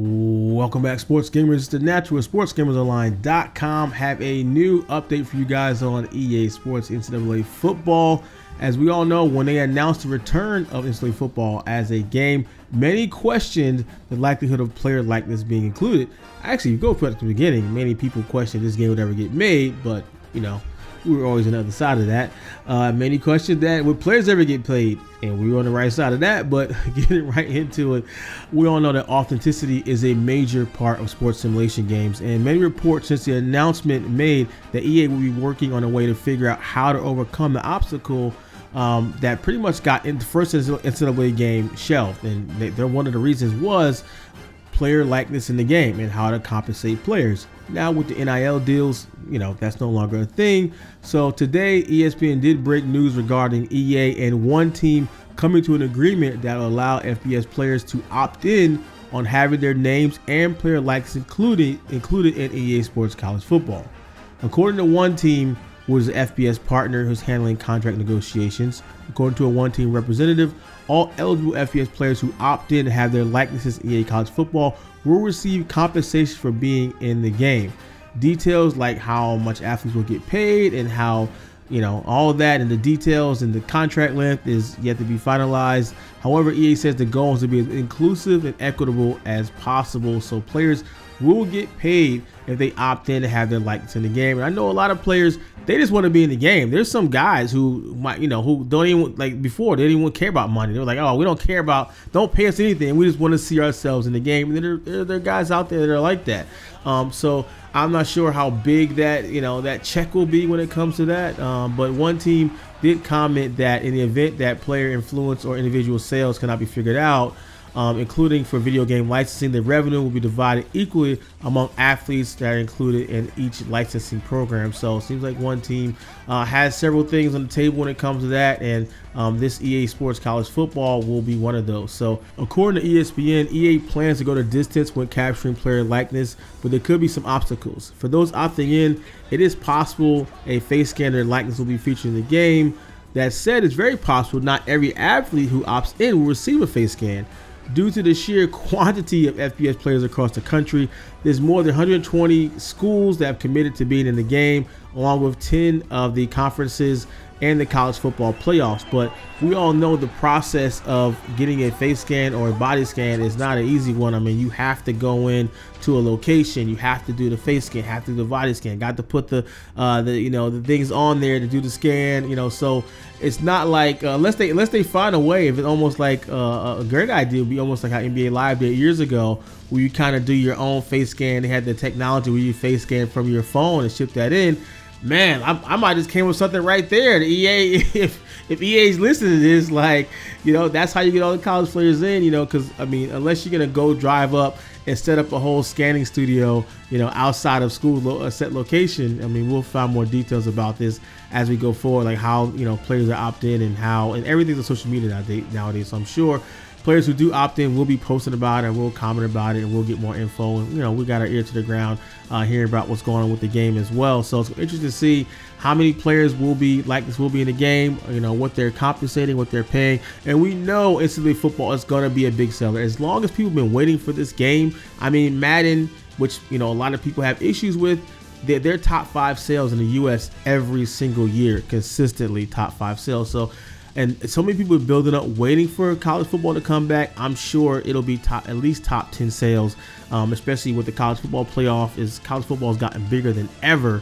Welcome back, sports gamers. The Natural SportsGamersOnline.com have a new update for you guys on EA Sports NCAA Football. As we all know, when they announced the return of NCAA Football as a game, many questioned the likelihood of player likeness being included. Actually, if you go back to the beginning, many people questioned this game would ever get made, but you know, we were always on the other side of that. Many questioned that would players ever get played, and we were on the right side of that. But getting right into it, we all know that authenticity is a major part of sports simulation games, and many reports since the announcement made that EA will be working on a way to figure out how to overcome the obstacle that pretty much got in the first NCAA game shelved, and one of the reasons was player likeness in the game and how to compensate players. Now with the NIL deals, you know, that's no longer a thing. So today ESPN did break news regarding EA and one team coming to an agreement that will allow FBS players to opt in on having their names and player likeness included in EA Sports College Football. According to one team, was an FBS partner who's handling contract negotiations. According to a one team representative, all eligible FBS players who opt in to have their likenesses in EA College Football will receive compensation for being in the game. Details like how much athletes will get paid and how, you know, all of that and the details and the contract length is yet to be finalized. However, EA says the goal is to be as inclusive and equitable as possible, so players will get paid if they opt in to have their likeness in the game. And I know a lot of players, they just want to be in the game. There's some guys who might, you know, who don't even, like before, they didn't even care about money. They were like, oh, we don't care about, don't pay us anything. We just want to see ourselves in the game. And there are guys out there that are like that. So I'm not sure how big that, you know, that check will be when it comes to that. But one team did comment that in the event that player influence or individual sales cannot be figured out, including for video game licensing, the revenue will be divided equally among athletes that are included in each licensing program. So it seems like one team has several things on the table when it comes to that, and this EA Sports College Football will be one of those. So according to ESPN, EA plans to go the distance when capturing player likeness, but there could be some obstacles. For those opting in, it is possible a face scanner likeness will be featured in the game. That said, it's very possible not every athlete who opts in will receive a face scan. Due to the sheer quantity of FBS players across the country, there's more than 120 schools that have committed to being in the game, along with 10 of the conferences and the college football playoffs. But we all know the process of getting a face scan or a body scan is not an easy one. I mean, you have to go in to a location, you have to do the face scan, have to do the body scan, got to put the things on there to do the scan, you know. So it's not like unless they find a way, if it's almost like a great idea would be almost like how NBA Live did years ago, where you kind of do your own face scan. They had the technology where you face scan from your phone and ship that in. Man, I might just came with something right there. The EA, if EA's listening to this, like, you know, that's how you get all the college players in, you know, because I mean, unless you're gonna go drive up and set up a whole scanning studio, you know, outside of school set location. I mean, we'll find more details about this as we go forward, like how, you know, players are opt in and how, and everything's on social media nowadays. So I'm sure players who do opt in will be posting about it, and we'll comment about it, and we'll get more info. And, you know, we got our ear to the ground hearing about what's going on with the game as well. So it's interesting to see how many players will be like this will be in the game, you know, what they're compensating, what they're paying. And we know NCAA football is going to be a big seller. As long as people have been waiting for this game, I mean, Madden, which, you know, a lot of people have issues with, their top 5 sales in the US every single year, consistently top 5 sales. So, and so many people are building up, waiting for college football to come back. I'm sure it'll be at least top 10 sales, especially with the college football playoff. College football has gotten bigger than ever.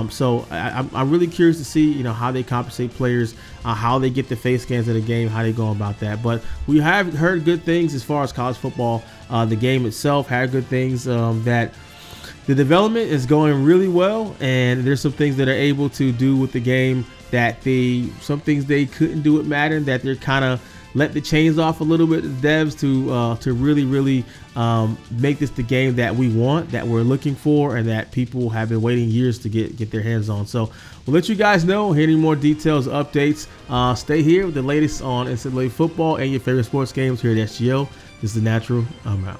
So I'm really curious to see, you know, how they compensate players, how they get the face scans in the game, how they go about that. But we have heard good things as far as college football. The game itself had good things, that the development is going really well, and there's some things that are able to do with the game that some things they couldn't do with Madden, that they're kind of let the chains off a little bit, the devs, to really make this the game that we want, that we're looking for, and that people have been waiting years to get their hands on. So we'll let you guys know any more details, updates. Stay here with the latest on NCAA football and your favorite sports games here at SGO. This is The Natural. I'm out.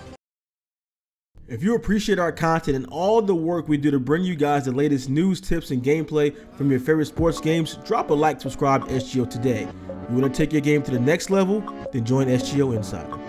If you appreciate our content and all the work we do to bring you guys the latest news, tips, and gameplay from your favorite sports games, drop a like, subscribe to SGO today. You want to take your game to the next level? Then join SGO Insider.